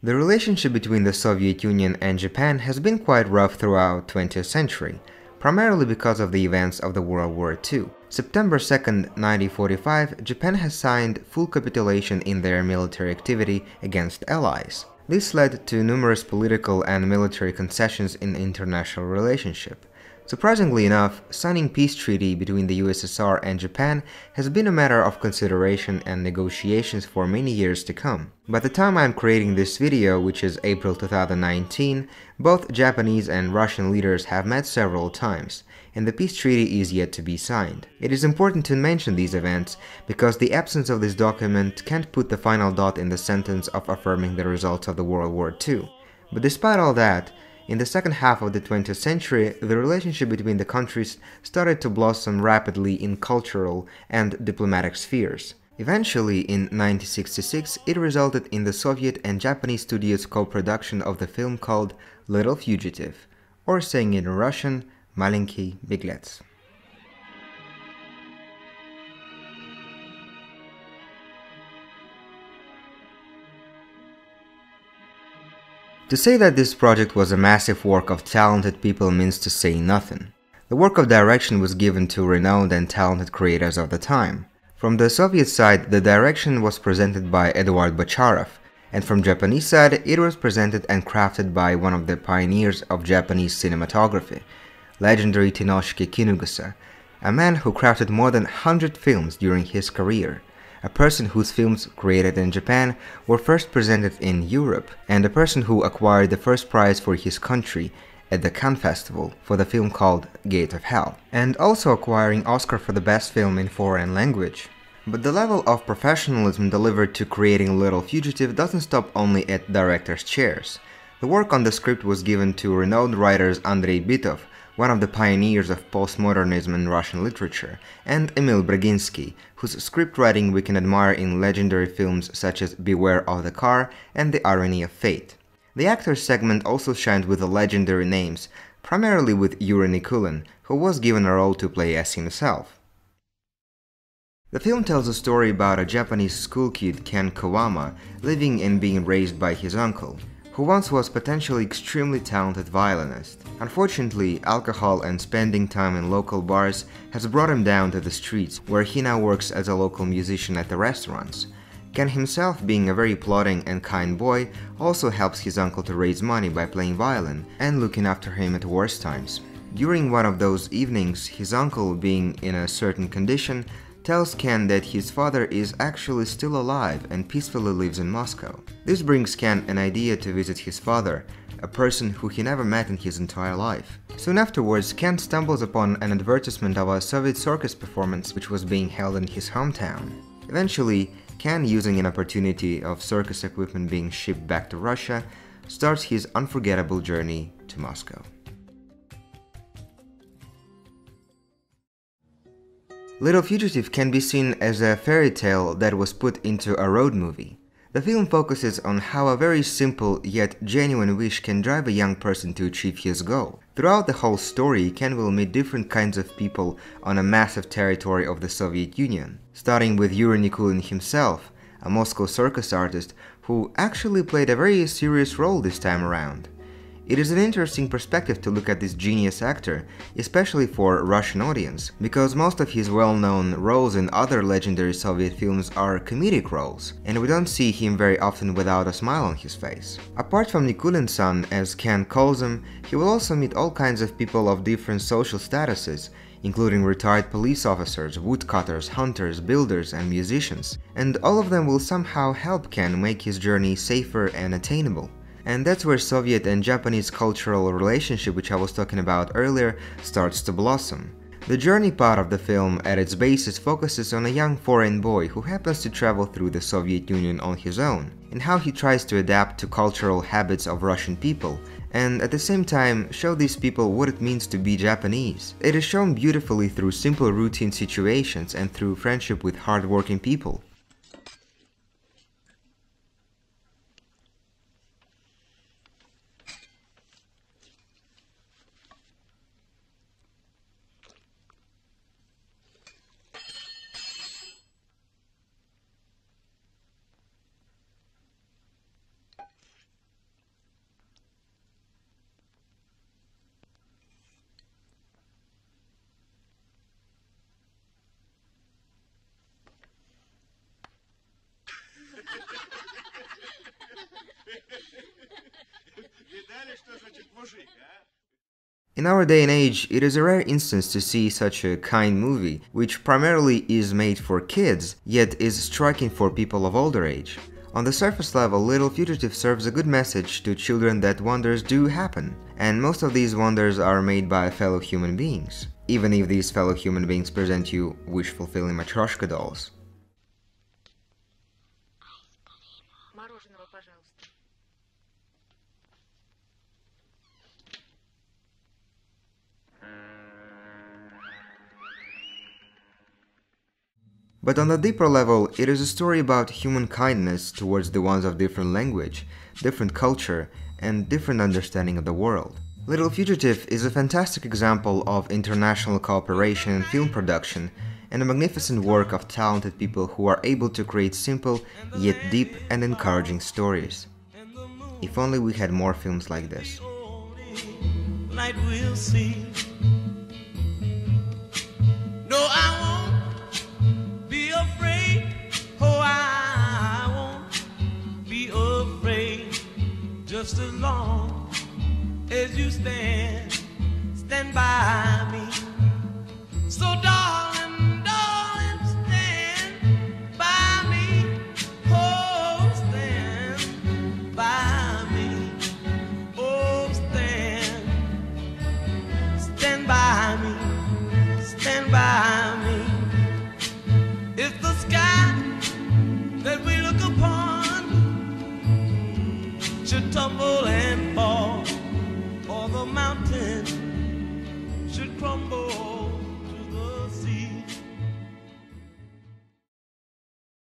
The relationship between the Soviet Union and Japan has been quite rough throughout 20th century, primarily because of the events of the World War II. September 2nd, 1945, Japan has signed full capitulation in their military activity against Allies. This led to numerous political and military concessions in international relationship. Surprisingly enough, signing peace treaty between the USSR and Japan has been a matter of consideration and negotiations for many years to come. By the time I am creating this video, which is April 2019, both Japanese and Russian leaders have met several times, and the peace treaty is yet to be signed. It is important to mention these events because the absence of this document can't put the final dot in the sentence of affirming the results of the World War II. But despite all that, in the second half of the 20th century, the relationship between the countries started to blossom rapidly in cultural and diplomatic spheres. Eventually, in 1966, it resulted in the Soviet and Japanese studios' co-production of the film called Little Fugitive, or saying it in Russian, Маленький беглец. To say that this project was a massive work of talented people means to say nothing. The work of direction was given to renowned and talented creators of the time. From the Soviet side, the direction was presented by Eduard Bocharov, and from Japanese side, it was presented and crafted by one of the pioneers of Japanese cinematography, legendary Tenosuke Kinugasa, a man who crafted more than 100 films during his career, a person whose films created in Japan were first presented in Europe, and a person who acquired the first prize for his country at the Cannes Festival for the film called Gate of Hell, and also acquiring Oscar for the best film in foreign language. But the level of professionalism delivered to creating Little Fugitive doesn't stop only at director's chairs. The work on the script was given to renowned writers Andrei Bitov, one of the pioneers of postmodernism in Russian literature, and Emil Braginsky, whose script writing we can admire in legendary films such as Beware of the Car and The Irony of Fate. The actors segment also shined with the legendary names, primarily with Yuri Nikulin, who was given a role to play as himself. The film tells a story about a Japanese school kid, Ken Kawama, living and being raised by his uncle, who once was potentially extremely talented violinist. Unfortunately, alcohol and spending time in local bars has brought him down to the streets, where he now works as a local musician at the restaurants. Ken himself, being a very plodding and kind boy, also helps his uncle to raise money by playing violin and looking after him at worst times. During one of those evenings, his uncle, being in a certain condition, tells Ken that his father is actually still alive and peacefully lives in Moscow. This brings Ken an idea to visit his father, a person who he never met in his entire life. Soon afterwards, Ken stumbles upon an advertisement of a Soviet circus performance which was being held in his hometown. Eventually, Ken, using an opportunity of circus equipment being shipped back to Russia, starts his unforgettable journey to Moscow. Little Fugitive can be seen as a fairy tale that was put into a road movie. The film focuses on how a very simple yet genuine wish can drive a young person to achieve his goal. Throughout the whole story, Ken will meet different kinds of people on a massive territory of the Soviet Union, starting with Yuri Nikulin himself, a Moscow circus artist who actually played a very serious role this time around. It is an interesting perspective to look at this genius actor, especially for a Russian audience, because most of his well-known roles in other legendary Soviet films are comedic roles, and we don't see him very often without a smile on his face. Apart from Nikulin's son, as Ken calls him, he will also meet all kinds of people of different social statuses, including retired police officers, woodcutters, hunters, builders, and musicians, and all of them will somehow help Ken make his journey safer and attainable. And that's where Soviet and Japanese cultural relationship, which I was talking about earlier, starts to blossom. The journey part of the film at its basis focuses on a young foreign boy who happens to travel through the Soviet Union on his own, and how he tries to adapt to cultural habits of Russian people, and at the same time show these people what it means to be Japanese. It is shown beautifully through simple routine situations and through friendship with hardworking people. In our day and age, it is a rare instance to see such a kind movie, which primarily is made for kids, yet is striking for people of older age. On the surface level, Little Fugitive serves a good message to children that wonders do happen, and most of these wonders are made by fellow human beings, even if these fellow human beings present you wish-fulfilling Matryoshka dolls. But on a deeper level, it is a story about human kindness towards the ones of different language, different culture, and different understanding of the world. Little Fugitive is a fantastic example of international cooperation in film production and a magnificent work of talented people who are able to create simple yet deep and encouraging stories. If only we had more films like this. Light we'll see. No, I won't be afraid. Oh, I won't be afraid. Just as long as you stand by me. So darling, darling, stand by me. Oh, stand by me. Oh, stand by me. Stand by me. If the sky that we look upon should tumble and